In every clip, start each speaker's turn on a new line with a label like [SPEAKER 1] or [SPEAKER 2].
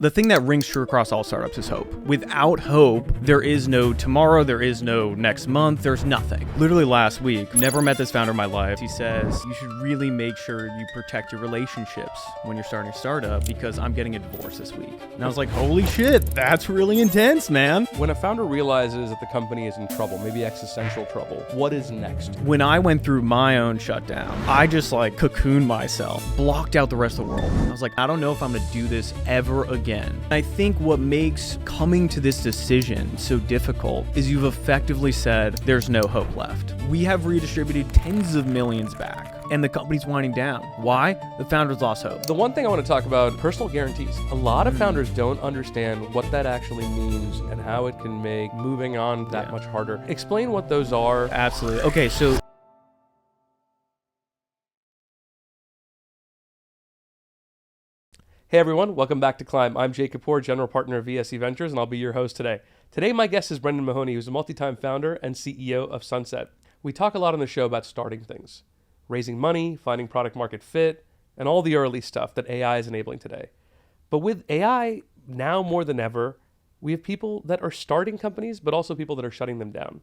[SPEAKER 1] The thing that rings true across all startups is hope. Without hope, there is no tomorrow, there is no next month, there's nothing. Literally last week, never met this founder in my life. He says, you should really make sure you protect your relationships when you're starting a startup because I'm getting a divorce this week. And I was like, holy shit, that's really intense, man.
[SPEAKER 2] When a founder realizes that the company is in trouble, maybe existential trouble, what is next?
[SPEAKER 1] When I went through my own shutdown, I just cocooned myself, blocked out the rest of the world. I was like, I don't know if I'm gonna do this ever again. I think what makes coming to this decision so difficult is you've effectively said there's no hope left. We have redistributed tens of millions back and the company's winding down. Why? The founders lost hope.
[SPEAKER 2] The one thing I want to talk about, personal guarantees. A lot of founders don't understand what that actually means and how it can make moving on that much harder. Explain what those are.
[SPEAKER 1] Absolutely. Okay, so
[SPEAKER 2] Hey everyone, welcome back to Climb. I'm Jake Kapoor, General Partner of VSE Ventures, and I'll be your host today. Today, my guest is Brendan Mahony, who's a multi-time founder and CEO of Sunset. We talk a lot on the show about starting things, raising money, finding product market fit, and all the early stuff that AI is enabling today. But with AI, now more than ever, we have people that are starting companies, but also people that are shutting them down.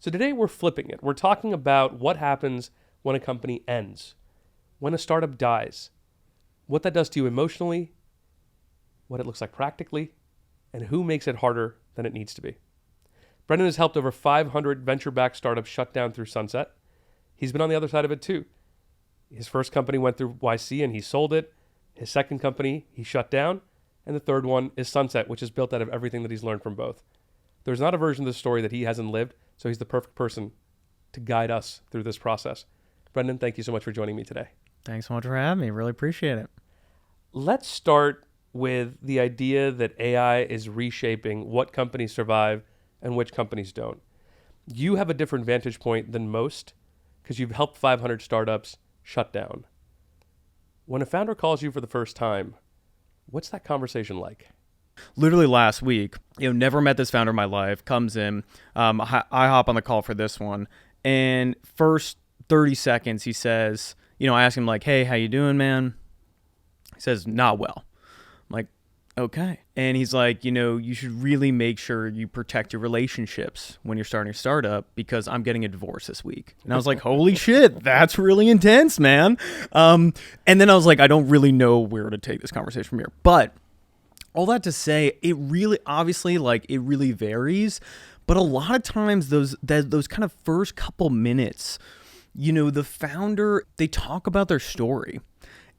[SPEAKER 2] So today we're flipping it. We're talking about what happens when a company ends, when a startup dies, what that does to you emotionally, what it looks like practically, and who makes it harder than it needs to be. Brendan has helped over 500 venture-backed startups shut down through Sunset. He's been on the other side of it too. His first company went through YC and he sold it. His second company, he shut down. And the third one is Sunset, which is built out of everything that he's learned from both. There's not a version of the story that he hasn't lived, so he's the perfect person to guide us through this process. Brendan, thank you so much for joining me today.
[SPEAKER 1] thanks so much for having me. Really appreciate it.
[SPEAKER 2] Let's start with the idea that AI is reshaping what companies survive and which companies don't. You have a different vantage point than most because you've helped 500 startups shut down. When a founder calls you for the first time, what's that conversation like?
[SPEAKER 1] Literally last week, never met this founder in my life, comes in, I hop on the call for this one, and first 30 seconds he says, I ask him hey, how you doing, man? He says, not well. I'm like, okay. And he's like, you should really make sure you protect your relationships when you're starting a startup because I'm getting a divorce this week. And I was like, holy shit, that's really intense, man. And then I was like, I don't really know where to take this conversation from here. But all that to say, it really, obviously, it really varies. But a lot of times those kind of first couple minutes, the founder, they talk about their story.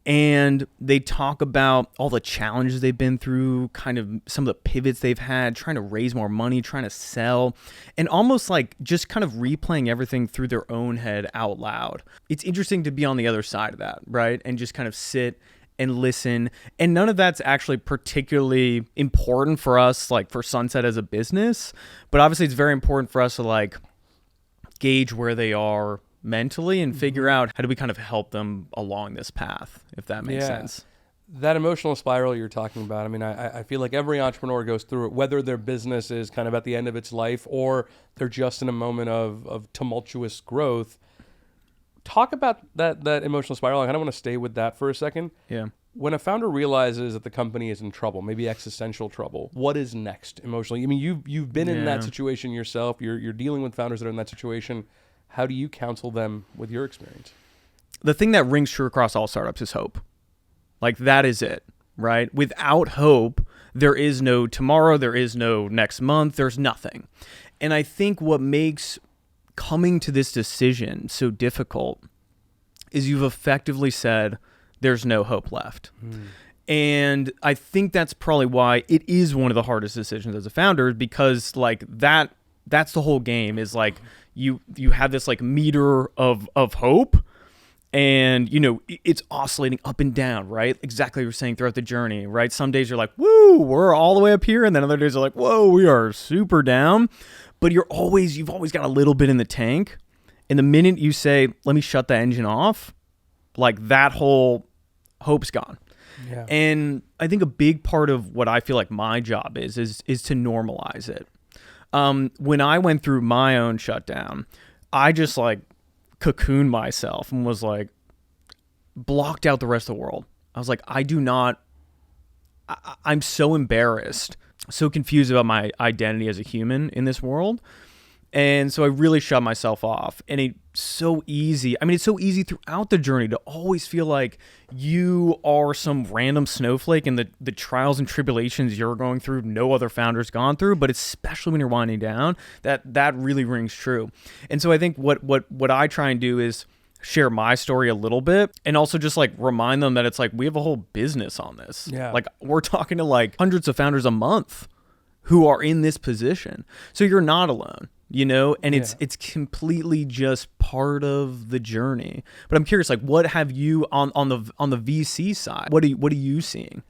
[SPEAKER 1] And they talk about all the challenges they've been through, kind of some of the pivots they've had, trying to raise more money, trying to sell, and almost just kind of replaying everything through their own head out loud. It's interesting to be on the other side of that, right? And just kind of sit and listen. And none of that's actually particularly important for us, for Sunset as a business. But obviously it's very important for us to gauge where they are mentally and figure out how do we kind of help them along this path, if that makes sense.
[SPEAKER 2] That emotional spiral you're talking about, I feel like every entrepreneur goes through it, whether their business is kind of at the end of its life or they're just in a moment of tumultuous growth. Talk about that emotional spiral. I kind of want to stay with that for a second.
[SPEAKER 1] Yeah.
[SPEAKER 2] When a founder realizes that the company is in trouble, maybe existential trouble, what is next emotionally? You've been in that situation yourself. You're dealing with founders that are in that situation. How do you counsel them with your experience?
[SPEAKER 1] The thing that rings true across all startups is hope. That is it, right? Without hope, there is no tomorrow, there is no next month, there's nothing. And I think what makes coming to this decision so difficult is you've effectively said there's no hope left. And I think that's probably why it is one of the hardest decisions as a founder, because that's the whole game is you have this meter of hope, and it's oscillating up and down, right? Exactly what you're saying throughout the journey, right? Some days you're woo, we're all the way up here, and then other days are whoa, we are super down. But you've always got a little bit in the tank, and the minute you say, let me shut the engine off, that whole hope's gone. Yeah. And I think a big part of what I feel like my job is to normalize it. When I went through my own shutdown, I just cocooned myself and was blocked out the rest of the world. I was like, I do not I'm so embarrassed, so confused about my identity as a human in this world. And so I really shut myself off. And it's so easy. I mean, it's so easy throughout the journey to always feel like you are some random snowflake and the trials and tribulations you're going through, no other founder's gone through. But especially when you're winding down, that really rings true. And so I think what I try and do is share my story a little bit and also just like remind them that it's like we have a whole business on this.
[SPEAKER 2] Yeah.
[SPEAKER 1] Like we're talking to like hundreds of founders a month who are in this position. So you're not alone. And it's completely just part of the journey. But I'm curious, like, what have you on the VC side? What are you seeing?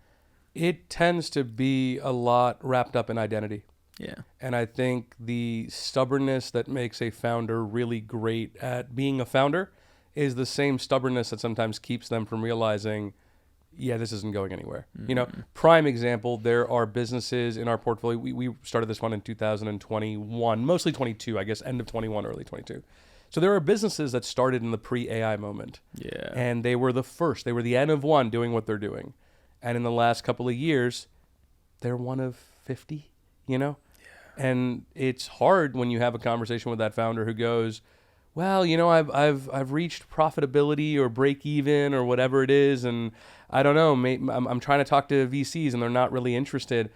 [SPEAKER 2] It tends to be a lot wrapped up in identity.
[SPEAKER 1] Yeah.
[SPEAKER 2] And I think the stubbornness that makes a founder really great at being a founder is the same stubbornness that sometimes keeps them from realizing, yeah, this isn't going anywhere.
[SPEAKER 1] Mm-hmm.
[SPEAKER 2] Prime example, there are businesses in our portfolio. We started this one in 2021, mostly 22, I guess, end of 21, early 22. So there are businesses that started in the pre-AI moment.
[SPEAKER 1] Yeah.
[SPEAKER 2] And they were the first. They were the N of one doing what they're doing. And in the last couple of years, they're one of 50, Yeah. And it's hard when you have a conversation with that founder who goes, well, I've reached profitability or break even or whatever it is, and I don't know, I'm trying to talk to VCs and they're not really interested.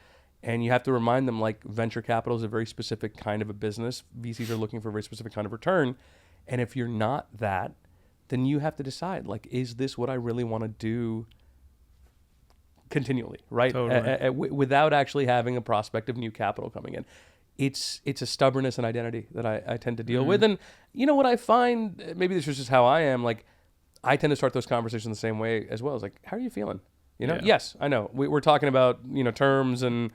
[SPEAKER 2] And you have to remind them, like, venture capital is a very specific kind of a business. VCs are looking for a very specific kind of return. And if you're not that, then you have to decide, like, is this what I really want to do continually, right?
[SPEAKER 1] Totally.
[SPEAKER 2] Without actually having a prospect of new capital coming in. It's a stubbornness and identity that I tend to deal with. And what I find, maybe this is just how I am, like, I tend to start those conversations the same way as well. It's like, how are you feeling?
[SPEAKER 1] Yeah.
[SPEAKER 2] Yes, I know. We're talking about, terms and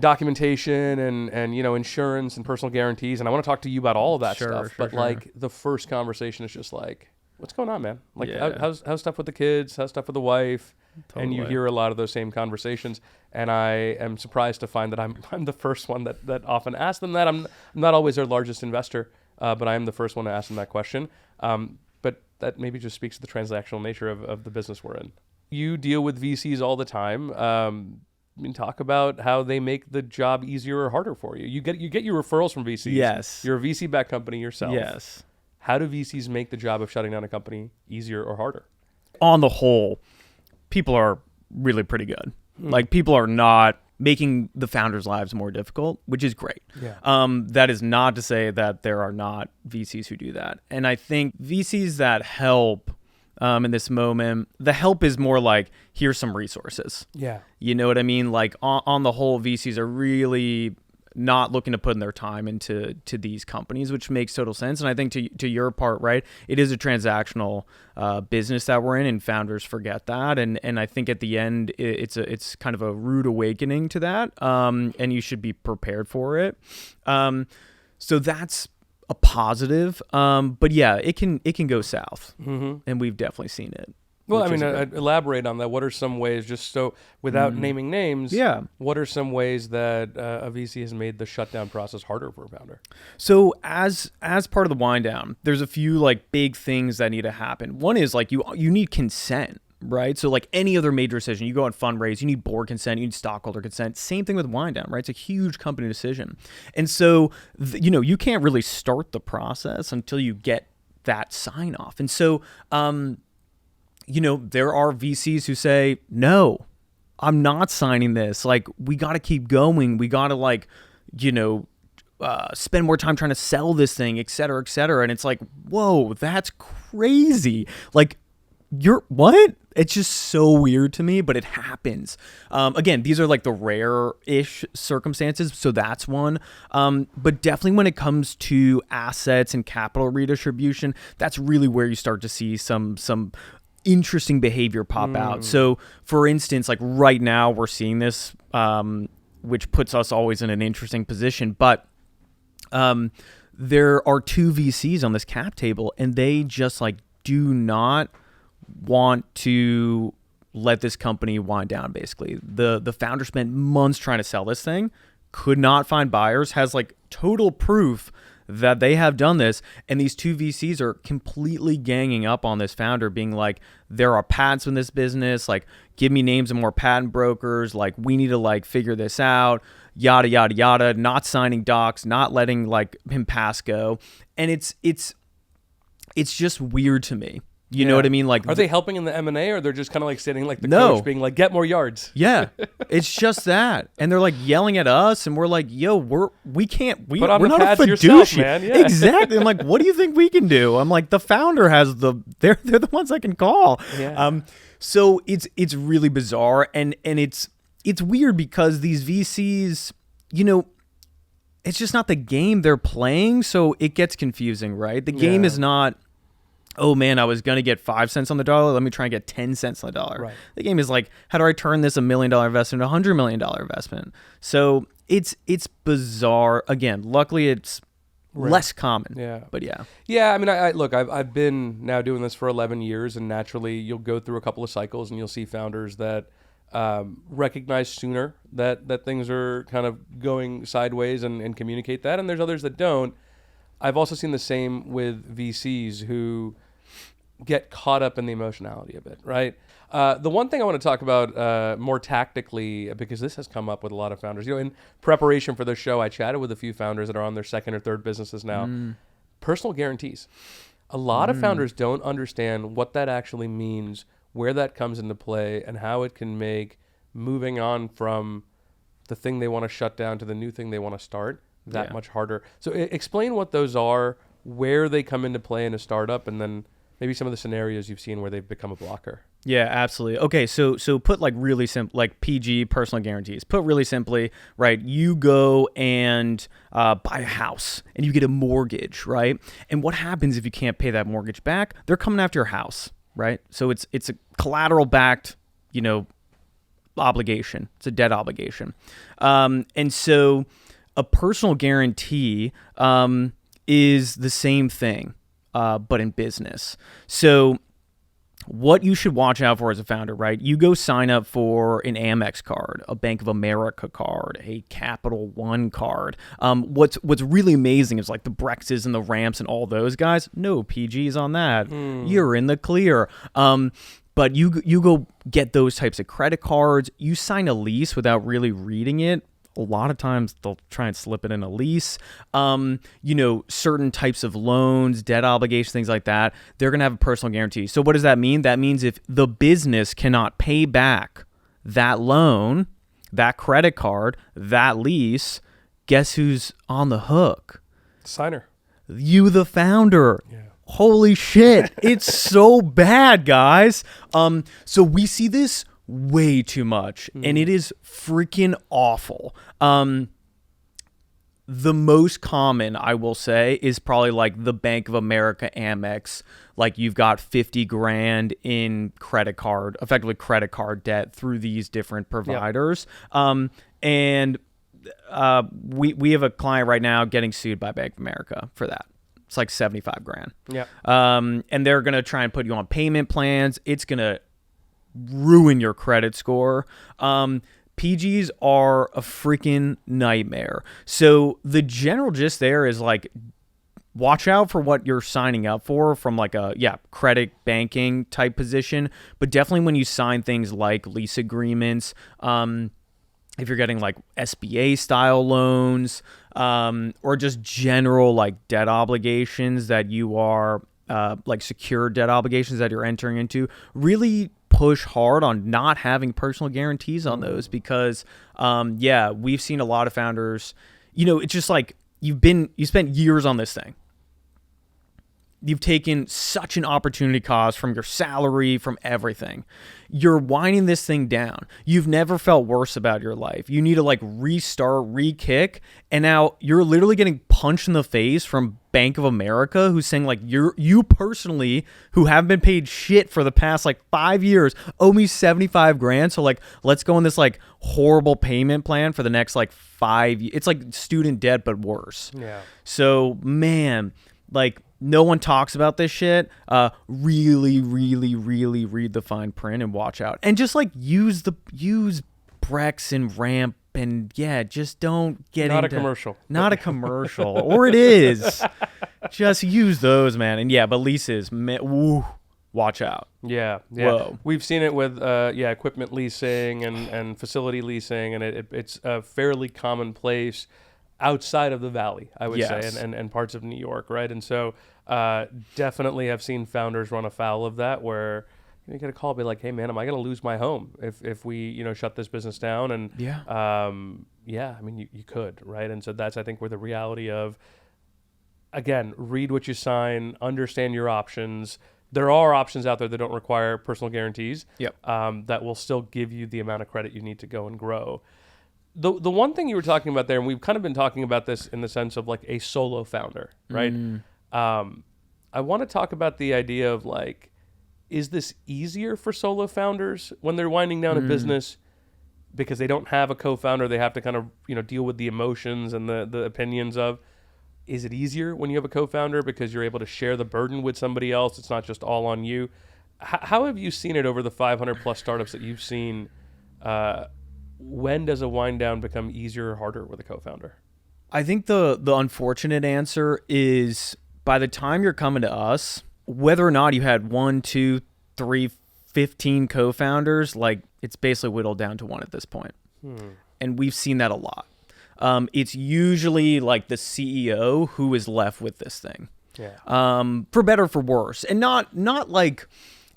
[SPEAKER 2] documentation and insurance and personal guarantees. And I want to talk to you about all of that stuff. But like the first conversation is just like, what's going on, man? Like, how's stuff with the kids? How's stuff with the wife? Totally. And you hear a lot of those same conversations. And I am surprised to find that I'm the first one that often asks them that. I'm not always their largest investor, but I am the first one to ask them that question. But that maybe just speaks to the transactional nature of the business we're in. You deal with VCs all the time. Talk about how they make the job easier or harder for you. You get your referrals from VCs.
[SPEAKER 1] Yes.
[SPEAKER 2] You're a VC-backed company yourself.
[SPEAKER 1] Yes.
[SPEAKER 2] How do VCs make the job of shutting down a company easier or harder?
[SPEAKER 1] On the whole, people are really pretty good. Like, people are not making the founders' lives more difficult, which is great.
[SPEAKER 2] Yeah.
[SPEAKER 1] That is not to say that there are not VCs who do that. And I think VCs that help in this moment, the help is more like, here's some resources.
[SPEAKER 2] Yeah.
[SPEAKER 1] You know what I mean? Like, on the whole, VCs are really not looking to put in their time into these companies, which makes total sense. And I think to your part, right, it is a transactional business that we're in, and founders forget that. And I think at the end, it's kind of a rude awakening to that, and you should be prepared for it. So that's a positive. But yeah, it can go south, and we've definitely seen it.
[SPEAKER 2] Well, I mean, I'd elaborate on that. What are some ways, just so without naming names, what are some ways that a VC has made the shutdown process harder for a founder?
[SPEAKER 1] So as part of the wind down, there's a few like big things that need to happen. One is like you need consent, right? So like any other major decision, you go and fundraise, you need board consent, you need stockholder consent. Same thing with wind down, right? It's a huge company decision. And so, you can't really start the process until you get that sign off. And so, there are VCs who say, no, I'm not signing this. Like, we got to keep going. We got to spend more time trying to sell this thing, et cetera, et cetera. And it's like, whoa, that's crazy. Like, what? It's just so weird to me, but it happens. Again, these are like the rare-ish circumstances, so that's one. But definitely when it comes to assets and capital redistribution, that's really where you start to see some interesting behavior pop out. So for instance, like right now we're seeing this, which puts us always in an interesting position, but there are two VCs on this cap table, and they just like do not want to let this company wind down. Basically, the founder spent months trying to sell this thing, could not find buyers, has like total proof that they have done this, and these two VCs are completely ganging up on this founder, being like, there are patents in this business, like, give me names of more patent brokers, like, we need to like figure this out, yada yada yada, not signing docs, not letting like him pass go. And it's just weird to me. You know what I mean? Like,
[SPEAKER 2] are they helping in the M&A, or they're just kind of like sitting like the
[SPEAKER 1] No.
[SPEAKER 2] coach being like, get more yards?
[SPEAKER 1] Yeah, it's just that. And they're like yelling at us, and we're like, yo, we're
[SPEAKER 2] Put on
[SPEAKER 1] we're
[SPEAKER 2] the
[SPEAKER 1] not a
[SPEAKER 2] pads yourself,
[SPEAKER 1] fiduciary.
[SPEAKER 2] man. Yeah.
[SPEAKER 1] Exactly. I'm like, what do you think we can do? I'm like, the founder has they're the ones I can call.
[SPEAKER 2] Yeah.
[SPEAKER 1] So it's really bizarre, and it's weird because these VCs, you know, it's just not the game they're playing, so it gets confusing, right? The game is not, oh man, I was going to get 5 cents on the dollar, let me try and get 10 cents on the dollar.
[SPEAKER 2] Right.
[SPEAKER 1] The game is like, how do I turn this $1 million investment into a $100 million investment? So it's bizarre. Again, luckily it's less common.
[SPEAKER 2] Yeah.
[SPEAKER 1] But yeah.
[SPEAKER 2] Yeah, I mean, I look, I've been now doing this for 11 years, and naturally you'll go through a couple of cycles and you'll see founders that recognize sooner that things are kind of going sideways and communicate that, and there's others that don't. I've also seen the same with VCs who get caught up in the emotionality of it, right? The one thing I want to talk about more tactically, because this has come up with a lot of founders, you know, in preparation for this show, I chatted with a few founders that are on their second or third businesses now. Personal guarantees. A lot of founders don't understand what that actually means, where that comes into play, and how it can make moving on from the thing they want to shut down to the new thing they want to start that much harder. So explain what those are, where they come into play in a startup, and then maybe some of the scenarios you've seen where they've become a blocker.
[SPEAKER 1] Yeah, absolutely. Okay, so put like really simple, like PG, personal guarantees. Put really simply, right? You go and buy a house and you get a mortgage, right? And what happens if you can't pay that mortgage back? They're coming after your house, right? So it's a collateral backed, you know, obligation. It's a debt obligation, and so a personal guarantee is the same thing, but in business. So what you should watch out for as a founder, right? You go sign up for an Amex card, a Bank of America card, a Capital One card. What's really amazing is like the Brexes and the Ramps and all those guys. No PGs on that. You're in the clear. But you go get those types of credit cards. You sign a lease without really reading it. A lot of times they'll try and slip it in a lease. You know, certain types of loans, debt obligations, things like that, they're going to have a personal guarantee. So what does that mean? That means if the business cannot pay back that loan, that credit card, that lease, guess who's on the hook?
[SPEAKER 2] Signer.
[SPEAKER 1] You, the founder.
[SPEAKER 2] Yeah.
[SPEAKER 1] Holy shit. It's so bad, guys. So we see this way too much, and it is freaking awful. The most common, I will say, is probably like the Bank of America Amex. Like you've got 50 grand in credit card, effectively credit card debt through these different providers. And we have a client right now getting sued by Bank of America for that. It's like 75 grand.
[SPEAKER 2] Yeah.
[SPEAKER 1] And they're going to try and put you on payment plans. It's going to ruin your credit score. PGs are a freaking nightmare. So the general gist there is like, watch out for what you're signing up for from like a credit banking type position. But definitely when you sign things like lease agreements, if you're getting like SBA style loans, or just general like debt obligations that you are like secure debt obligations that you're entering into, really push hard on not having personal guarantees on those, because we've seen a lot of founders, you know, it's just like you spent years on this thing. You've taken such an opportunity cost from your salary, from everything. You're winding this thing down. You've never felt worse about your life. You need to like restart, re-kick. And now you're literally getting punched in the face from Bank of America, who's saying like, you personally, who haven't been paid shit for the past like 5 years, owe me 75 grand. So like, let's go on this like horrible payment plan for the next like 5 years. It's like student debt, but worse.
[SPEAKER 2] Yeah.
[SPEAKER 1] So man, like, no one talks about this shit. Really, really, really read the fine print and watch out. And just like use Brex and Ramp and just don't get
[SPEAKER 2] Not
[SPEAKER 1] into
[SPEAKER 2] a commercial.
[SPEAKER 1] Not a commercial, or it is. Just use those, man. And but leases, woo, watch out.
[SPEAKER 2] Yeah.
[SPEAKER 1] Whoa.
[SPEAKER 2] We've seen it with equipment leasing and facility leasing, and it's a fairly commonplace outside of the valley, I would say, and parts of New York, right? And so definitely have seen founders run afoul of that, where you get a call, be like, "Hey, man, am I going to lose my home if we shut this business down?" And I mean, you could, right? And so that's, I think, where the reality of, again, read what you sign, understand your options. There are options out there that don't require personal guarantees. That will still give you the amount of credit you need to go and grow. The one thing you were talking about there, and we've kind of been talking about this in the sense of like a solo founder, right? I want to talk about the idea of like, is this easier for solo founders when they're winding down a business because they don't have a co-founder? They have to kind of deal with the emotions and the opinions of. Is it easier when you have a co-founder because you're able to share the burden with somebody else? It's not just all on you. How have you seen it over the 500 plus startups that you've seen? When does a wind down become easier or harder with a co-founder?
[SPEAKER 1] I think the unfortunate answer is by the time you're coming to us, whether or not you had 1, 2, 3, 15 co-founders, like it's basically whittled down to one at this point. And we've seen that a lot. It's usually like the CEO who is left with this thing. For better or for worse. And not like,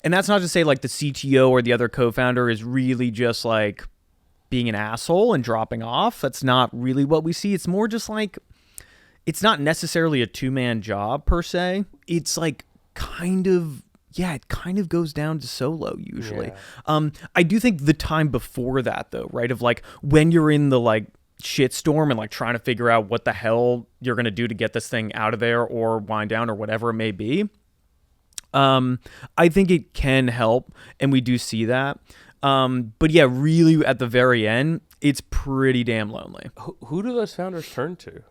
[SPEAKER 1] and that's not to say like the CTO or the other co-founder is really just like being an asshole and dropping off. That's not really what we see. It's more just like, it's not necessarily a 2-man job per se. It's like it kind of goes down to solo usually. I do think the time before that though, right? Of like when you're in the like shitstorm and like trying to figure out what the hell you're going to do to get this thing out of there or wind down or whatever it may be. I think it can help, and we do see that. But really at the very end, it's pretty damn lonely.
[SPEAKER 2] Who do those founders turn to?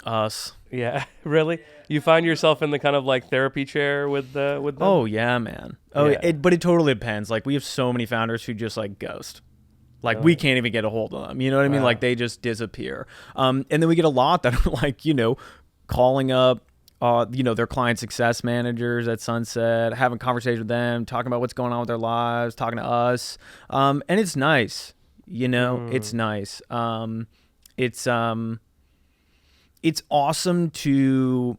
[SPEAKER 1] Us.
[SPEAKER 2] Yeah, really? You find yourself in the kind of like therapy chair with them?
[SPEAKER 1] Oh yeah, man. But it totally depends. Like we have so many founders who just like ghost. Like we can't even get a hold of them. You know what I mean? Like they just disappear. And then we get a lot that are like, calling up, their client success managers at Sunset, having conversations with them, talking about what's going on with their lives, talking to us. And it's nice, it's nice. It's awesome to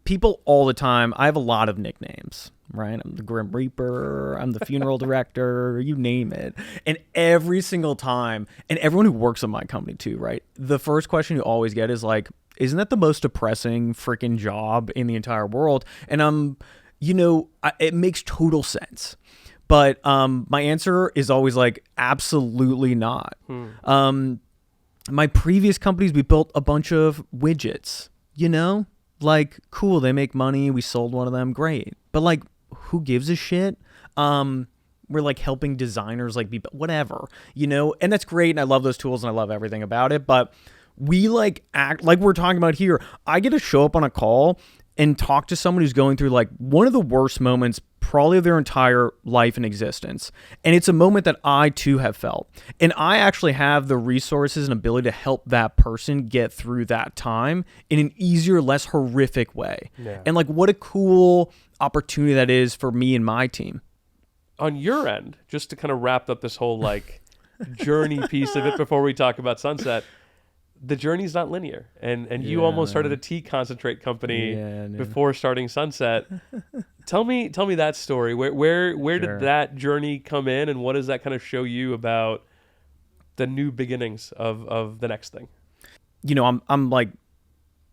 [SPEAKER 1] people all the time. I have a lot of nicknames, right? I'm the Grim Reaper. I'm the funeral director, you name it. And every single time, and everyone who works on my company too, right? The first question you always get is like, isn't that the most depressing freaking job in the entire world? And it makes total sense. But my answer is always like, absolutely not. My previous companies, we built a bunch of widgets, like cool, they make money. We sold one of them. Great. But like, who gives a shit? We're like helping designers like be whatever, and that's great. And I love those tools and I love everything about it. But we like act like we're talking about here. I get to show up on a call and talk to someone who's going through like one of the worst moments probably of their entire life and existence. And it's a moment that I too have felt. And I actually have the resources and ability to help that person get through that time in an easier, less horrific way. And like, what a cool opportunity that is for me and my team.
[SPEAKER 2] On your end, just to kind of wrap up this whole like journey piece of it before we talk about Sunset, the journey's not linear, and you almost started a tea concentrate company before starting Sunset. Tell me that story. Where did that journey come in, and what does that kind of show you about the new beginnings of the next thing?
[SPEAKER 1] I'm like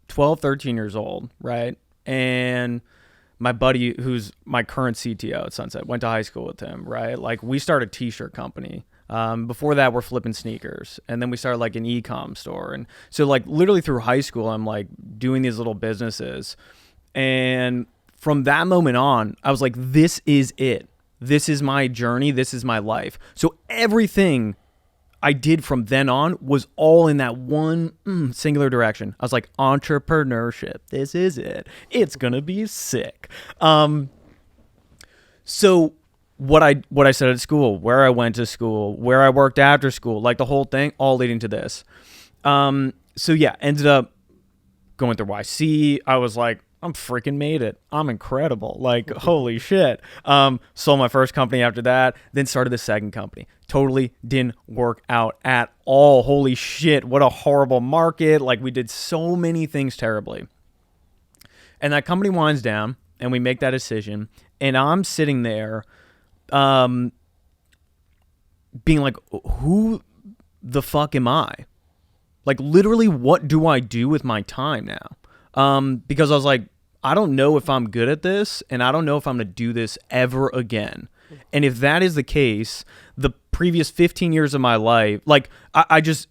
[SPEAKER 1] 12, 13 years old, right? And my buddy, who's my current CTO at Sunset, went to high school with him, right? Like we started a t-shirt company. Before that, we're flipping sneakers, and then we started like an e-com store. And so like literally through high school, I'm like doing these little businesses. And from that moment on, I was like, this is it. This is my journey. This is my life. So everything I did from then on was all in that one singular direction. I was like, entrepreneurship. This is it. It's going to be sick. So what I said at school, where I went to school, where I worked after school, like the whole thing, all leading to this. So yeah, ended up going through YC. I was like, I'm freaking made it. I'm incredible. Like, holy shit. Sold my first company after that, then started the second company. Totally didn't work out at all. Holy shit. What a horrible market. Like, we did so many things terribly. And that company winds down and we make that decision. And I'm sitting there being like, who the fuck am I? Like, literally, what do I do with my time now? Because I was like, I don't know if I'm good at this, and I don't know if I'm going to do this ever again. And if that is the case, the previous 15 years of my life, like, I just,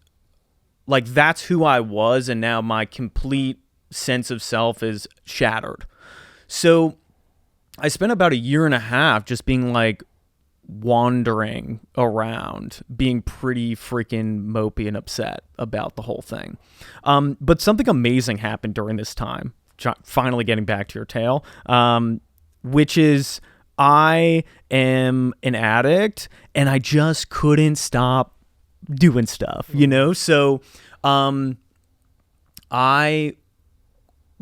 [SPEAKER 1] like, that's who I was, and now my complete sense of self is shattered. So I spent about a year and a half just being like, wandering around, being pretty freaking mopey and upset about the whole thing. But something amazing happened during this time, finally getting back to your tale, which is I am an addict and I just couldn't stop doing stuff, you know? So I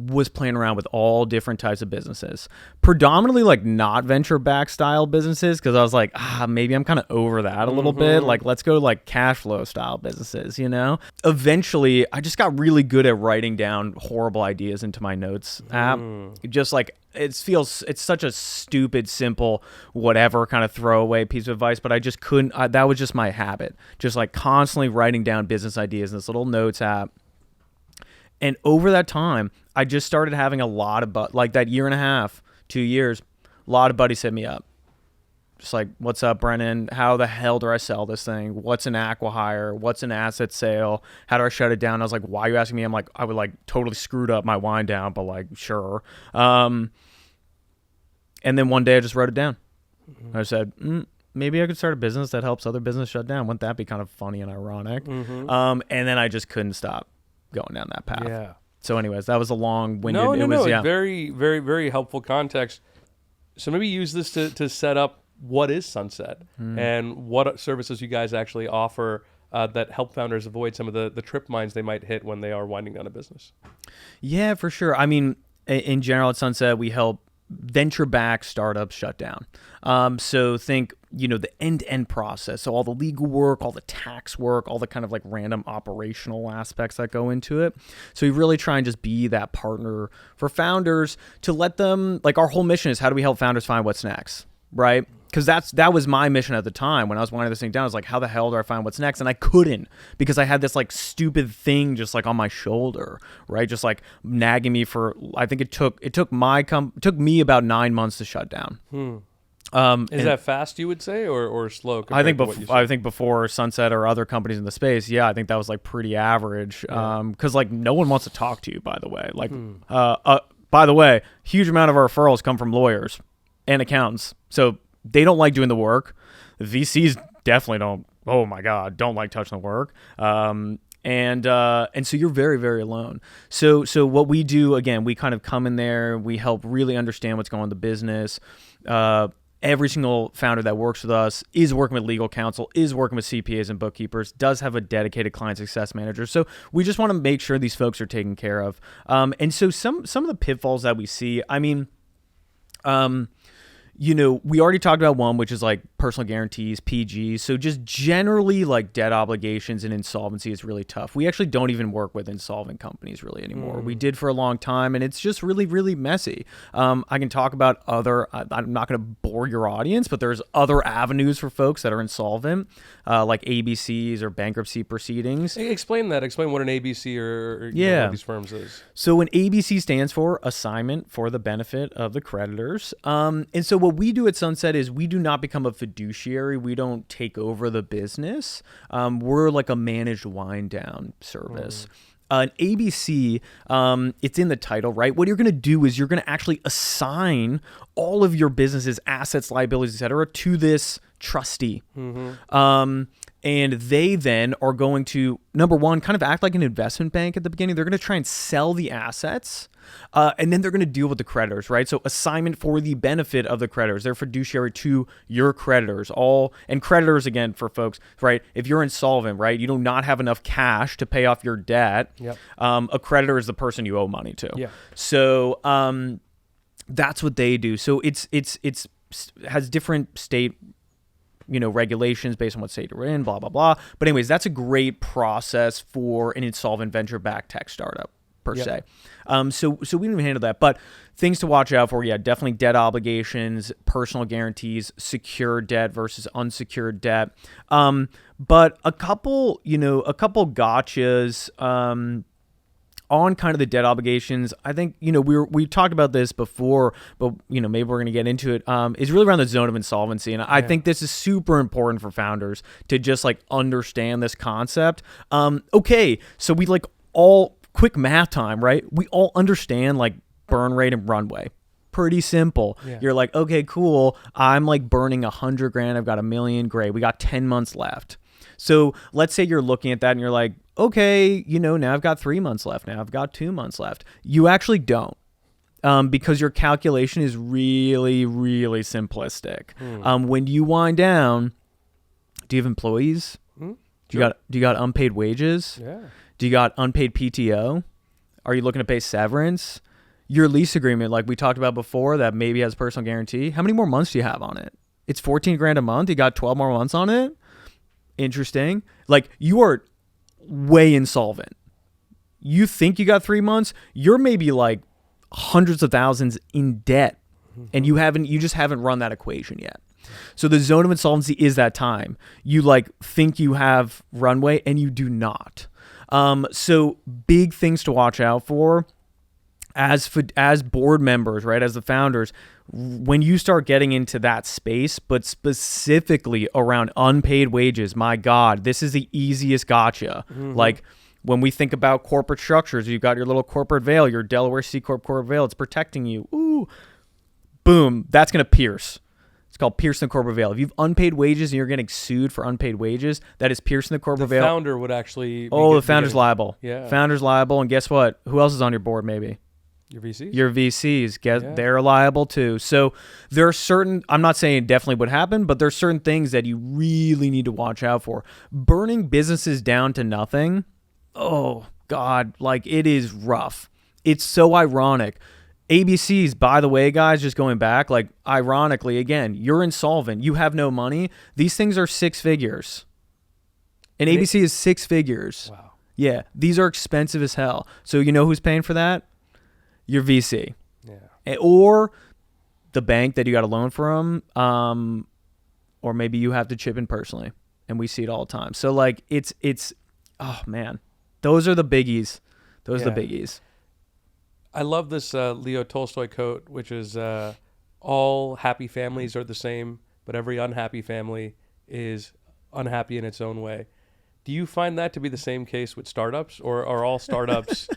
[SPEAKER 1] was playing around with all different types of businesses, predominantly like not venture back style businesses. Cause I was like, maybe I'm kind of over that a little bit. Like, let's go to like cash flow style businesses, you know? Eventually I just got really good at writing down horrible ideas into my notes app. Just like, it's such a stupid, simple, whatever kind of throwaway piece of advice, but I just couldn't, that was just my habit. Just like constantly writing down business ideas in this little notes app. And over that time, I just started having a lot of, like that year and a half, 2 years, a lot of buddies hit me up. Just like, what's up, Brennan? How the hell do I sell this thing? What's an acqui-hire? What's an asset sale? How do I shut it down? I was like, why are you asking me? I'm like, I would like totally screwed up my wind down, but like, sure. And then one day I just wrote it down. I said, maybe I could start a business that helps other business shut down. Wouldn't that be kind of funny and ironic? And then I just couldn't stop going down that path.
[SPEAKER 2] Yeah.
[SPEAKER 1] So anyways, that was a long-winded.
[SPEAKER 2] No. Very, very, very helpful context. So maybe use this to set up what is Sunset and what services you guys actually offer that help founders avoid some of the trip mines they might hit when they are winding down a business.
[SPEAKER 1] Yeah, for sure. I mean, in general at Sunset, we help venture-backed startups shut down. So think, the end-to-end process. So all the legal work, all the tax work, all the kind of like random operational aspects that go into it. So we really try and just be that partner for founders to let them, like our whole mission is how do we help founders find what's next, right? Because that was my mission at the time when I was winding this thing down. I was like, how the hell do I find what's next? And I couldn't because I had this like stupid thing just like on my shoulder, right? Just like nagging me for, I think it took me about 9 months to shut down.
[SPEAKER 2] Is that fast, you would say, or slow?
[SPEAKER 1] I think before Sunset or other companies in the space, yeah, I think that was like pretty average. Because like no one wants to talk to you, by the way. Like, by the way, huge amount of our referrals come from lawyers and accountants, so they don't like doing the work. The VCs definitely don't like touching the work. And so you're very, very alone. So what we do, again, we kind of come in there, we help really understand what's going on in the business. Every single founder that works with us is working with legal counsel, is working with CPAs and bookkeepers, does have a dedicated client success manager. So we just want to make sure these folks are taken care of. And so some of the pitfalls that we see, I mean, we already talked about one, which is like personal guarantees, PGs. So just generally like debt obligations and insolvency is really tough. We actually don't even work with insolvent companies really anymore. We did for a long time, and it's just really, really messy. I can talk about I'm not going to bore your audience, but there's other avenues for folks that are insolvent, like ABCs or bankruptcy proceedings.
[SPEAKER 2] Explain that. Explain what an ABC or one of these firms is.
[SPEAKER 1] So an ABC stands for assignment for the benefit of the creditors. And so what we do at Sunset is we do not become a fiduciary. We don't take over the business. We're like a managed wind down service. An ABC, it's in the title, right? What you're going to do is you're going to actually assign all of your business's assets, liabilities, et cetera, to this trustee. And they then are going to, number one, kind of act like an investment bank at the beginning. They're going to try and sell the assets, and then they're going to deal with the creditors, right? So assignment for the benefit of the creditors. They're fiduciary to your creditors. And creditors, again, for folks, right? If you're insolvent, right, you do not have enough cash to pay off your debt.
[SPEAKER 2] Yep.
[SPEAKER 1] A creditor is the person you owe money to.
[SPEAKER 2] Yeah.
[SPEAKER 1] So that's what they do. So it's has different state regulations based on what state you're in, blah, blah, blah. But anyways, that's a great process for an insolvent venture-backed tech startup per se. So we didn't even handle that. But things to watch out for, definitely debt obligations, personal guarantees, secured debt versus unsecured debt. But a couple gotchas, on kind of the debt obligations, I think, we talked about this before, but, maybe we're going to get into it, is really around the zone of insolvency. And I think this is super important for founders to just understand this concept. Okay, so we all quick math time, right? We all understand burn rate and runway. Pretty simple. Yeah. You're like, okay, cool. I'm burning $100,000. I've got $1 million. Great. We got 10 months left. So let's say you're looking at that and you're like, okay, now I've got 3 months left. Now I've got 2 months left. You actually don't, because your calculation is really, really simplistic. When you wind down, do you have employees?
[SPEAKER 2] Sure.
[SPEAKER 1] Do you got unpaid wages?
[SPEAKER 2] Yeah.
[SPEAKER 1] Do you got unpaid PTO? Are you looking to pay severance? Your lease agreement, like we talked about before, that maybe has personal guarantee. How many more months do you have on it? It's $14,000 a month. You got 12 more months on it. Interesting. You are way insolvent. You think you got 3 months. You're maybe hundreds of thousands in debt, and you just haven't run that equation yet. So the zone of insolvency is that time. You think you have runway, and you do not. So big things to watch out for as board members, right? As the founders, when you start getting into that space, but specifically around unpaid wages, my God, this is the easiest gotcha. When we think about corporate structures, you've got your little corporate veil, your Delaware C Corp corporate veil, it's protecting you. Ooh, boom, that's going to pierce. It's called piercing the corporate veil. If you've unpaid wages and you're getting sued for unpaid wages, that is piercing the corporate veil.
[SPEAKER 2] The founder would actually...
[SPEAKER 1] the founder's liable.
[SPEAKER 2] Yeah.
[SPEAKER 1] Founder's liable, and guess what? Who else is on your board maybe?
[SPEAKER 2] Your VCs?
[SPEAKER 1] Your VCs, they're liable too. So there are certain, I'm not saying definitely would happen, but there's certain things that you really need to watch out for. Burning businesses down to nothing, oh God, it is rough. It's so ironic. ABCs, by the way, guys, just going back, ironically, again, you're insolvent. You have no money. These things are 6 figures. And ABC is 6 figures.
[SPEAKER 2] Wow.
[SPEAKER 1] Yeah, these are expensive as hell. So you know who's paying for that? Your VC, or the bank that you got a loan from, or maybe you have to chip in personally, and we see it all the time. So it's oh man, those are the biggies. Those are the biggies.
[SPEAKER 2] I love this Leo Tolstoy quote, which is all happy families are the same, but every unhappy family is unhappy in its own way. Do you find that to be the same case with startups, or are all startups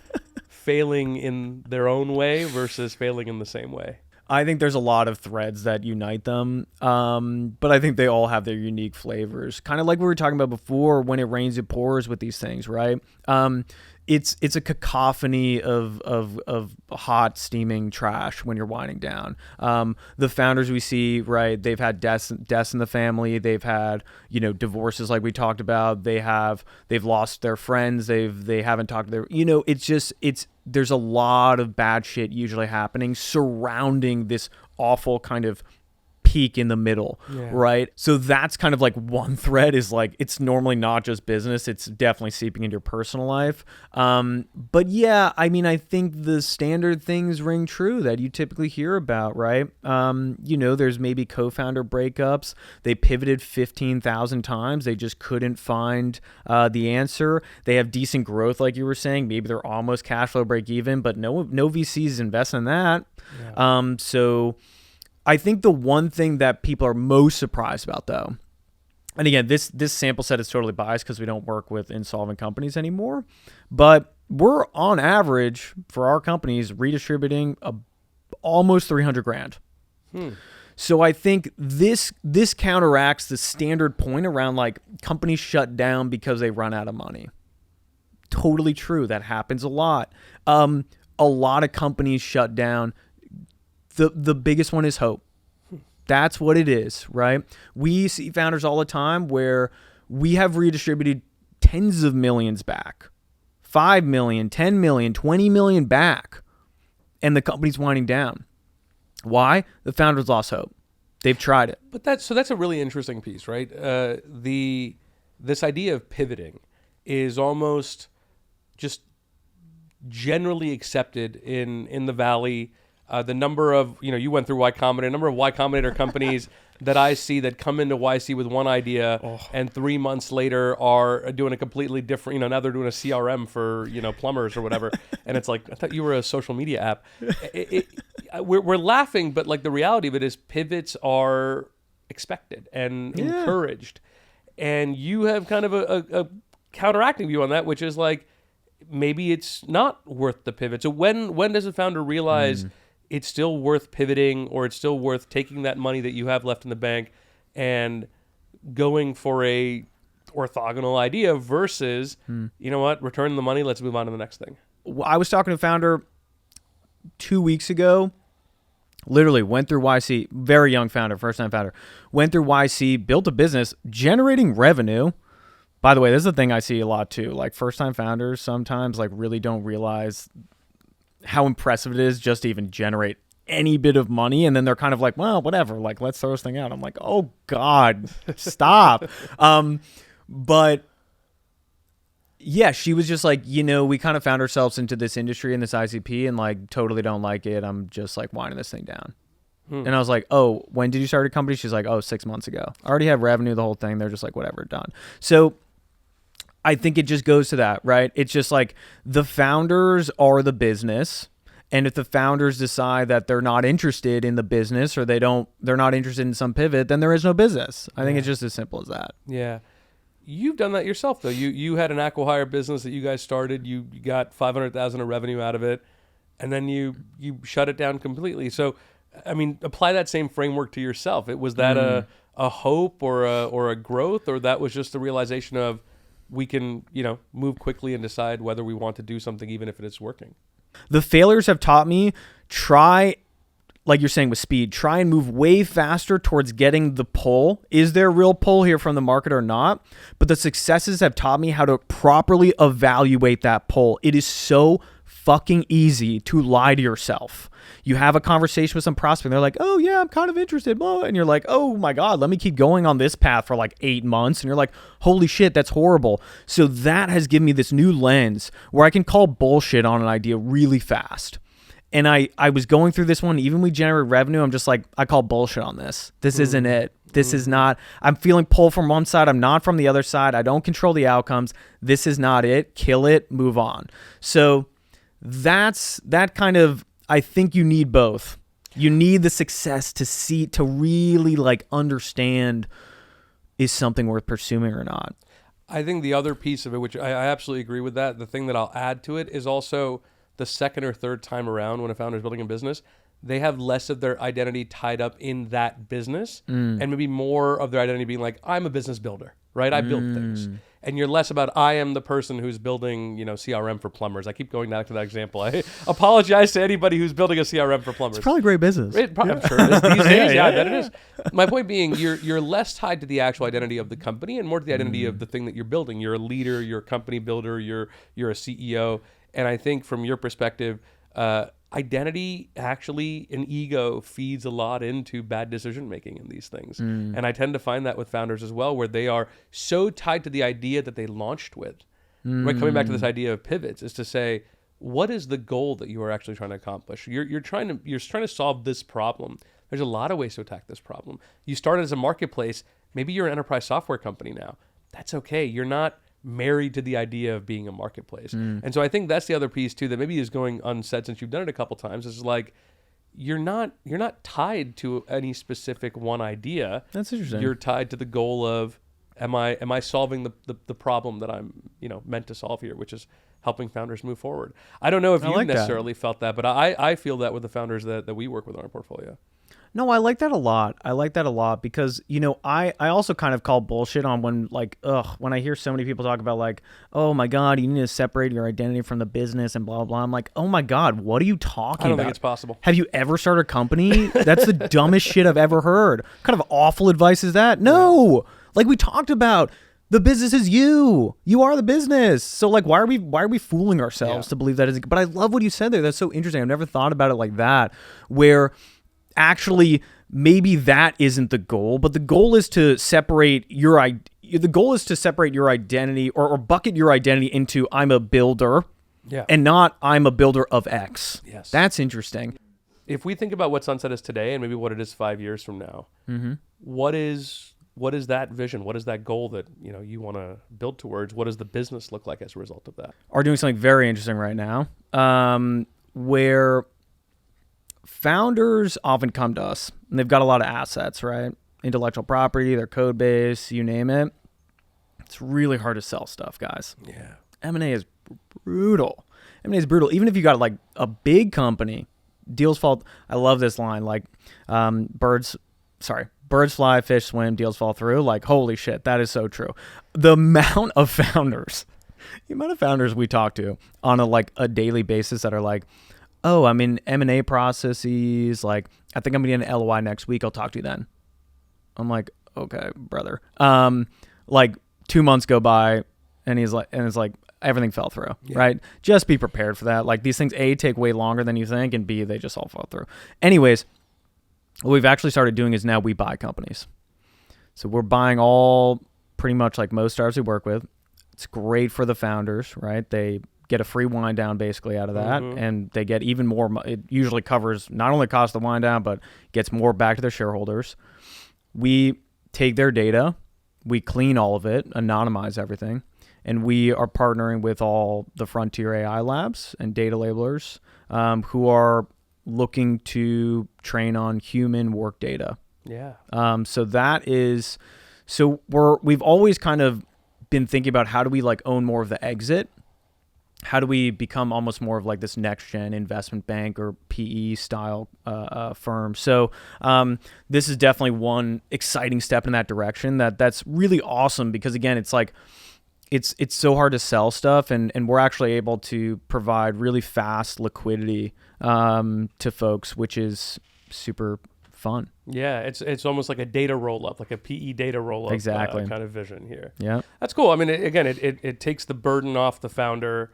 [SPEAKER 2] failing in their own way versus failing in the same way?
[SPEAKER 1] I think there's a lot of threads that unite them, but I think they all have their unique flavors. Kind of like we were talking about before, when it rains, it pours with these things, right? It's a cacophony of hot, steaming trash when you're winding down. The founders we see, right, they've had deaths in the family. They've had, divorces like we talked about. They've lost their friends. They haven't talked to their, there's a lot of bad shit usually happening surrounding this awful kind of peak in the middle, right? So that's kind of one thread is it's normally not just business, it's definitely seeping into your personal life. But yeah, I mean, I think the standard things ring true that you typically hear about, right? There's maybe co-founder breakups. They pivoted 15,000 times. They just couldn't find the answer. They have decent growth, like you were saying. Maybe they're almost cash flow break even, but no VCs invest in that. Yeah. So I think the one thing that people are most surprised about, though, and again, this sample set is totally biased because we don't work with insolvent companies anymore, but we're on average for our companies redistributing almost $300,000. So I think this counteracts the standard point around like companies shut down because they run out of money. Totally true. That happens a lot. A lot of companies shut down. The biggest one is hope. That's what it is, right? We see founders all the time where we have redistributed tens of millions back. 5 million, 10 million, 20 million back. And the company's winding down. Why? The founders lost hope. They've tried it.
[SPEAKER 2] But that's a really interesting piece, right? This idea of pivoting is almost just generally accepted in the Valley. The number of, you went through Y Combinator, number of Y Combinator companies that I see that come into YC with one idea and 3 months later are doing a completely different, now they're doing a CRM for, plumbers or whatever. And it's like, I thought you were a social media app. We're laughing, but like the reality of it is pivots are expected and encouraged. And you have kind of a counteracting view on that, which is like, maybe it's not worth the pivot. So when does a founder realize it's still worth pivoting, or it's still worth taking that money that you have left in the bank and going for a orthogonal idea versus, you know what, return the money, let's move on to the next thing?
[SPEAKER 1] I was talking to a founder 2 weeks ago, literally went through YC, very young founder, first-time founder, went through YC, built a business, generating revenue. By the way, this is the thing I see a lot too. Like first-time founders sometimes like really don't realize how impressive it is just to even generate any bit of money. And then they're kind of like, well, whatever, like let's throw this thing out. I'm like, oh God, stop. But yeah, she was just like, we kind of found ourselves into this industry and this ICP and like totally don't like it. I'm just like winding this thing down. And I was like, oh, when did you start a company? She's like, 6 months ago. I already have revenue, the whole thing. They're just like, whatever, done. So I think it just goes to that, right? It's just like the founders are the business. And if the founders decide that they're not interested in the business or they're not interested in some pivot, then there is no business. I think it's just as simple as that.
[SPEAKER 2] Yeah. You've done that yourself though. You had an acqui-hire business that you guys started. You got 500,000 of revenue out of it, and then you shut it down completely. So, I mean, apply that same framework to yourself. Was that a hope or a growth, or that was just the realization of we can, move quickly and decide whether we want to do something even if it is working?
[SPEAKER 1] The failures have taught me, try, like you're saying with speed, try and move way faster towards getting the pull. Is there a real pull here from the market or not? But the successes have taught me how to properly evaluate that pull. It is so fucking easy to lie to yourself. You have a conversation with some prospect, they're like, oh yeah, I'm kind of interested, and you're like, oh my God, let me keep going on this path for like 8 months, and you're like, holy shit, that's horrible. So that has given me this new lens where I can call bullshit on an idea really fast. And I was going through this one, even when we generate revenue, I'm just like, I call bullshit on this. This isn't it. This is not, I'm feeling pull from one side, I'm not from the other side, I don't control the outcomes. This is not it. Kill it, move on. So that's that kind of, I think you need both. You need the success to really like understand, is something worth pursuing or not.
[SPEAKER 2] I think the other piece of it, which I absolutely agree with that, the thing that I'll add to it is also the second or third time around when a founder is building a business, they have less of their identity tied up in that business and maybe more of their identity being like, I'm a business builder, right? I build things. And you're less about, I am the person who's building, CRM for plumbers. I keep going back to that example. I apologize to anybody who's building a CRM for plumbers.
[SPEAKER 1] It's probably great business.
[SPEAKER 2] I'm sure it is these days. Yeah, I bet it is. My point being, you're less tied to the actual identity of the company and more to the identity of the thing that you're building. You're a leader, you're a company builder, you're a CEO. And I think from your perspective, identity actually, an ego feeds a lot into bad decision making in these things. And I tend to find that with founders as well, where they are so tied to the idea that they launched with. Right? Coming back to this idea of pivots is to say, what is the goal that you are actually trying to accomplish? You're trying to solve this problem. There's a lot of ways to attack this problem. You started as a marketplace. Maybe you're an enterprise software company now. That's okay. You're not married to the idea of being a marketplace. And so I think that's the other piece too that maybe is going unsaid since you've done it a couple times, is like you're not tied to any specific one idea.
[SPEAKER 1] That's interesting.
[SPEAKER 2] You're tied to the goal of am I solving the problem that I'm meant to solve here, which is helping founders move forward. I don't know if you necessarily felt that, but I feel that with the founders that we work with in our portfolio.
[SPEAKER 1] No, I like that a lot. I like that a lot because, I also kind of call bullshit on when when I hear so many people talk about like, oh my God, you need to separate your identity from the business and blah, blah, blah. I'm like, oh my God, what are you talking about?
[SPEAKER 2] I don't think it's possible.
[SPEAKER 1] Have you ever started a company? That's the dumbest shit I've ever heard. What kind of awful advice is that? No, like we talked about, the business is you. You are the business. So like, why are we fooling ourselves to believe that is? But I love what you said there. That's so interesting. I've never thought about it like that, where actually maybe that isn't the goal, but the goal is to separate your identity or bucket your identity into I'm a builder and not I'm a builder of X.
[SPEAKER 2] Yes.
[SPEAKER 1] That's interesting.
[SPEAKER 2] If we think about what Sunset is today and maybe what it is 5 years from now, what is that vision? What is that goal that you want to build towards? What does the business look like as a result of that?
[SPEAKER 1] Are doing something very interesting right now, where founders often come to us and they've got a lot of assets, right? Intellectual property, their code base, you name it. It's really hard to sell stuff, guys.
[SPEAKER 2] Yeah.
[SPEAKER 1] M&A is brutal. Even if you got like a big company, deals fall. I love this line, like birds fly, fish swim, deals fall through. Like, holy shit, that is so true. The amount of founders we talk to on a daily basis that are like, oh, I'm in M&A processes. Like, I think I'm going to get an LOI next week. I'll talk to you then. I'm like, okay, brother. Like 2 months go by and it's like everything fell through, right? Just be prepared for that. Like these things, A, take way longer than you think, and B, they just all fall through. Anyways, what we've actually started doing is now we buy companies. So we're buying all pretty much like most startups we work with. It's great for the founders, right? They get a free wind down basically out of that, and they get even more. It usually covers not only cost of the wind down, but gets more back to their shareholders. We take their data, we clean all of it, anonymize everything, and we are partnering with all the frontier AI labs and data labelers who are looking to train on human work data.
[SPEAKER 2] Yeah.
[SPEAKER 1] We've always kind of been thinking about how do we like own more of the exit. How do we become almost more of like this next gen investment bank or PE style firm? So this is definitely one exciting step in that direction. That's really awesome because again, it's like it's so hard to sell stuff, and we're actually able to provide really fast liquidity to folks, which is super fun.
[SPEAKER 2] Yeah, it's almost like a data roll up, like a PE data roll up
[SPEAKER 1] exactly.
[SPEAKER 2] Kind of vision here.
[SPEAKER 1] Yeah,
[SPEAKER 2] that's cool. I mean, it takes the burden off the founder.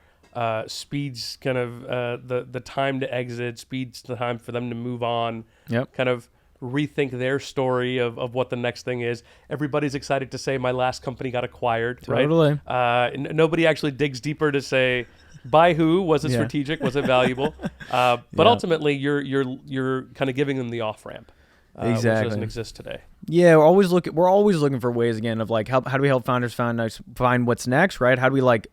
[SPEAKER 2] Speeds kind of the time to exit, speeds the time for them to move on, kind of rethink their story of what the next thing is. Everybody's excited to say my last company got acquired,
[SPEAKER 1] totally.
[SPEAKER 2] Right? Nobody actually digs deeper to say by who, was it strategic, was it valuable? But ultimately you're kind of giving them the off-ramp. Which doesn't exist today. Yeah,
[SPEAKER 1] we're always looking for ways again of like how do we help founders find what's next, right? How do we like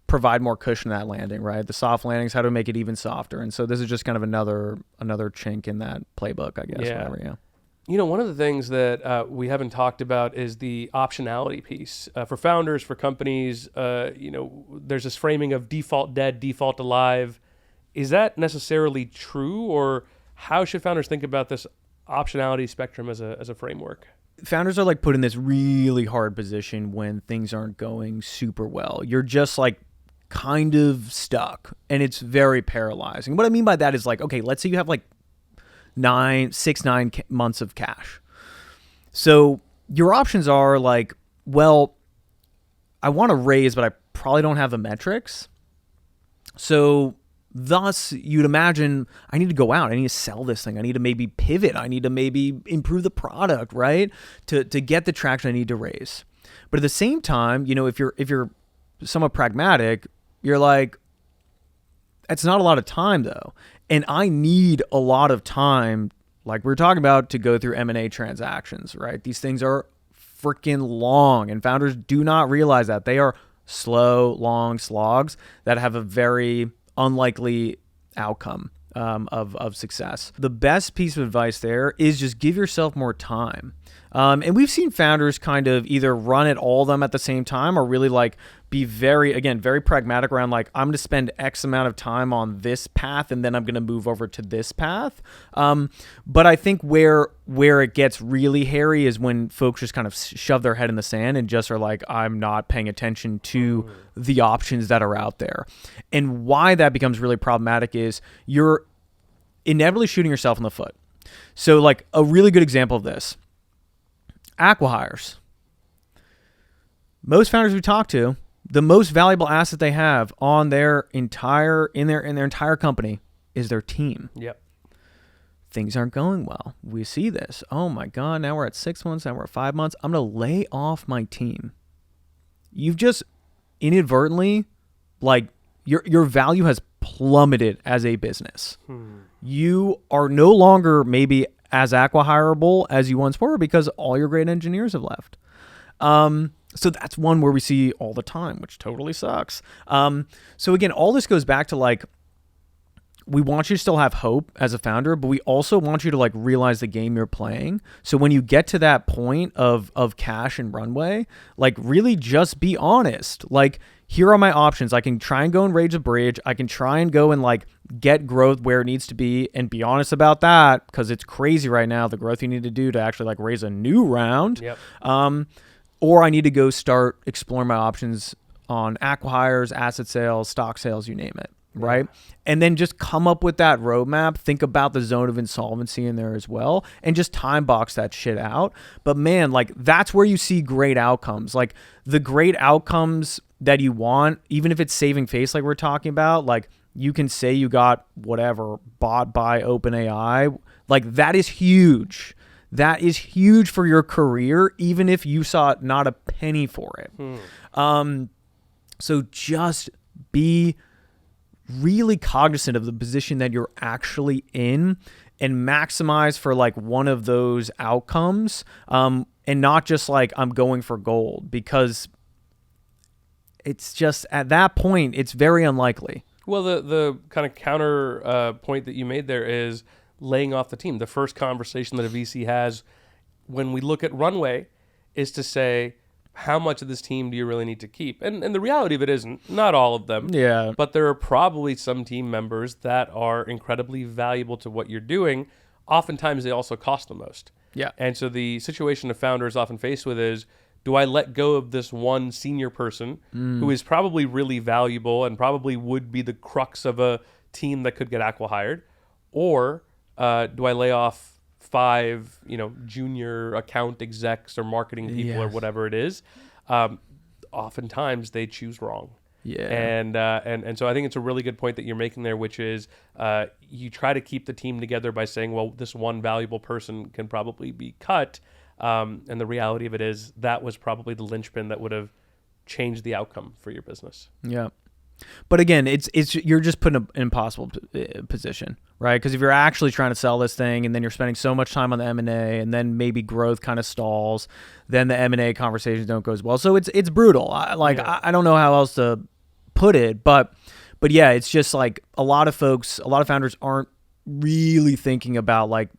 [SPEAKER 1] provide more cushion to that landing, right? The soft landings, how to make it even softer. And so this is just kind of another chink in that playbook, I guess.
[SPEAKER 2] Yeah.
[SPEAKER 1] Whatever,
[SPEAKER 2] One of the things that we haven't talked about is the optionality piece. For founders, for companies, there's this framing of default dead, default alive. Is that necessarily true, or how should founders think about this optionality spectrum as a framework?
[SPEAKER 1] Founders are like put in this really hard position when things aren't going super well. You're just like kind of stuck, and it's very paralyzing. What I mean by that is like, okay, let's say you have like 9 months of cash. So your options are like, well, I want to raise, but I probably don't have the metrics. So thus you'd imagine I need to go out. I need to sell this thing. I need to maybe pivot. I need to maybe improve the product, right? To get the traction I need to raise. But at the same time, if you're somewhat pragmatic, you're like, it's not a lot of time though. And I need a lot of time, like we were talking about, to go through M&A transactions, right? These things are freaking long, and founders do not realize that. They are slow, long slogs that have a very unlikely outcome of success. The best piece of advice there is just give yourself more time. And we've seen founders kind of either run at all of them at the same time or really like be very pragmatic around like, I'm going to spend X amount of time on this path and then I'm going to move over to this path. But I think where it gets really hairy is when folks just kind of shove their head in the sand and just are like, I'm not paying attention to the options that are out there. And why that becomes really problematic is you're inevitably shooting yourself in the foot. So like a really good example of this, acqui-hires. Most founders we talk to, the most valuable asset they have on their entire company is their team.
[SPEAKER 2] Yep.
[SPEAKER 1] Things aren't going well. We see this. Oh my God, now we're at 6 months, now we're at 5 months. I'm going to lay off my team. You've just inadvertently, like, your value has plummeted as a business. You are no longer maybe as acqui-hireable as you once were because all your great engineers have left. So that's one where we see all the time, which totally sucks. So again, all this goes back to like, we want you to still have hope as a founder, but we also want you to like realize the game you're playing. So when you get to that point of cash and runway, like really just be honest. Like, here are my options. I can try and go and raise a bridge. I can try and go and like get growth where it needs to be and be honest about that, because it's crazy right now, the growth you need to do to actually like raise a new round.
[SPEAKER 2] Yep.
[SPEAKER 1] Or I need to go start exploring my options on acqui-hires, asset sales, stock sales, you name it, right? And then just come up with that roadmap. Think about the zone of insolvency in there as well, and just time box that shit out. But man, like that's where you see great outcomes. Like the great outcomes that you want, even if it's saving face like we're talking about, like you can say you got whatever bought by OpenAI. Like that is huge. That is huge for your career, even if you saw not a penny for it. So just be really cognizant of the position that you're actually in and maximize for like one of those outcomes, and not just like I'm going for gold, because it's just at that point, it's very unlikely.
[SPEAKER 2] Well, the kind of counter point that you made there is laying off the team. The first conversation that a VC has when we look at runway is to say, how much of this team do you really need to keep? And the reality of it is not all of them.
[SPEAKER 1] Yeah.
[SPEAKER 2] But there are probably some team members that are incredibly valuable to what you're doing. Oftentimes they also cost the most.
[SPEAKER 1] Yeah.
[SPEAKER 2] And so the situation a founder is often faced with is, do I let go of this one senior person who is probably really valuable and probably would be the crux of a team that could get acqui-hired? Or do I lay off 5, junior account execs or marketing people or whatever it is? Oftentimes they choose wrong.
[SPEAKER 1] Yeah.
[SPEAKER 2] And so I think it's a really good point that you're making there, which is you try to keep the team together by saying, well, this one valuable person can probably be cut. And the reality of it is that was probably the linchpin that would have changed the outcome for your business.
[SPEAKER 1] Yeah. But again, it's you're just put in an impossible position, right? Because if you're actually trying to sell this thing and then you're spending so much time on the M&A and then maybe growth kind of stalls, then the M&A conversations don't go as well. So it's brutal. I don't know how else to put it, but yeah, it's just like a lot of founders aren't really thinking about like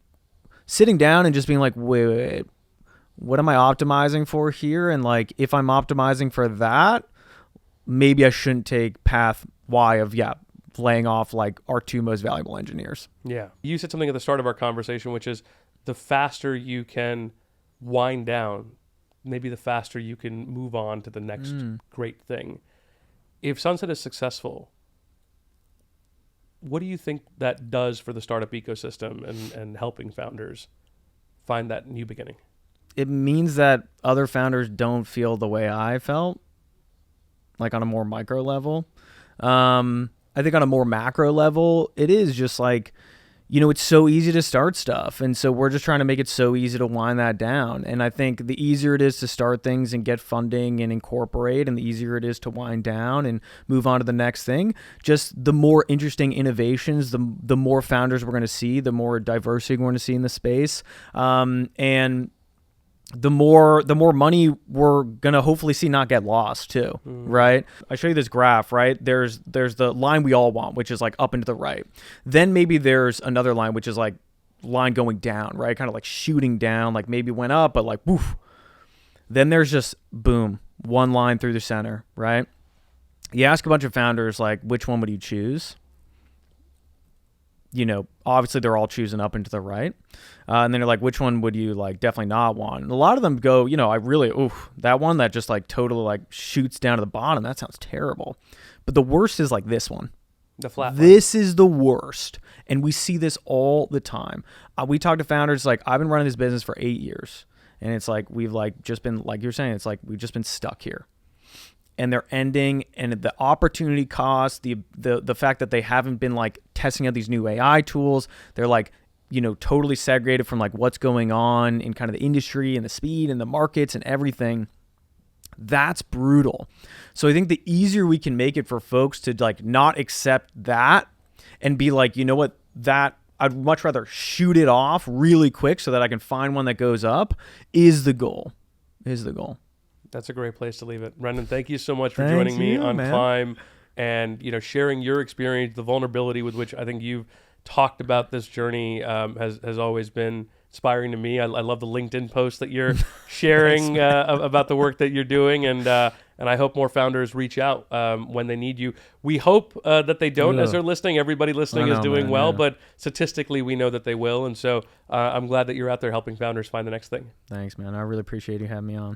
[SPEAKER 1] sitting down and just being like, wait, what am I optimizing for here? And like, if I'm optimizing for that, maybe I shouldn't take path Y of, laying off like our 2 most valuable engineers.
[SPEAKER 2] Yeah. You said something at the start of our conversation, which is the faster you can wind down, maybe the faster you can move on to the next great thing. If Sunset is successful, what do you think that does for the startup ecosystem and helping founders find that new beginning?
[SPEAKER 1] It means that other founders don't feel the way I felt, like on a more micro level. I think on a more macro level, it is just like, it's so easy to start stuff. And so we're just trying to make it so easy to wind that down. And I think the easier it is to start things and get funding and incorporate, and the easier it is to wind down and move on to the next thing, just the more interesting innovations, the more founders we're going to see, the more diversity we're going to see in the space. And the more money we're going to hopefully see not get lost too, right? I show you this graph, right? There's the line we all want, which is like up and to the right. Then maybe there's another line, which is like line going down, right? Kind of like shooting down, like maybe went up, but like woof. Then there's just boom, one line through the center, right? You ask a bunch of founders, like, which one would you choose? You know, obviously they're all choosing up and to the right. And then you're like, which one would you like definitely not want? And a lot of them go, you know, that one that just like totally like shoots down to the bottom. That sounds terrible. But the worst is like this one.
[SPEAKER 2] The flat.
[SPEAKER 1] This is the worst. And we see this all the time. We talk to founders like, I've been running this business for 8 years. And it's like, we've like just been, like you're saying, it's like, we've just been stuck here. And they're ending, and the opportunity cost, the fact that they haven't been like testing out these new AI tools, they're like, you know, totally segregated from like what's going on in kind of the industry and the speed and the markets and everything. That's brutal. So I think the easier we can make it for folks to like not accept that and be like, you know what, that I'd much rather shoot it off really quick so that I can find one that goes up is the goal.
[SPEAKER 2] That's a great place to leave it. Brendan, thank you so much for joining me on Climb and, you know, sharing your experience, the vulnerability with which I think you've talked about this journey has always been inspiring to me. I love the LinkedIn post that you're sharing about the work that you're doing, and I hope more founders reach out when they need you. We hope that they don't as they're listening. Everybody listening is doing well, but statistically we know that they will, and so I'm glad that you're out there helping founders find the next thing.
[SPEAKER 1] Thanks, man. I really appreciate you having me on.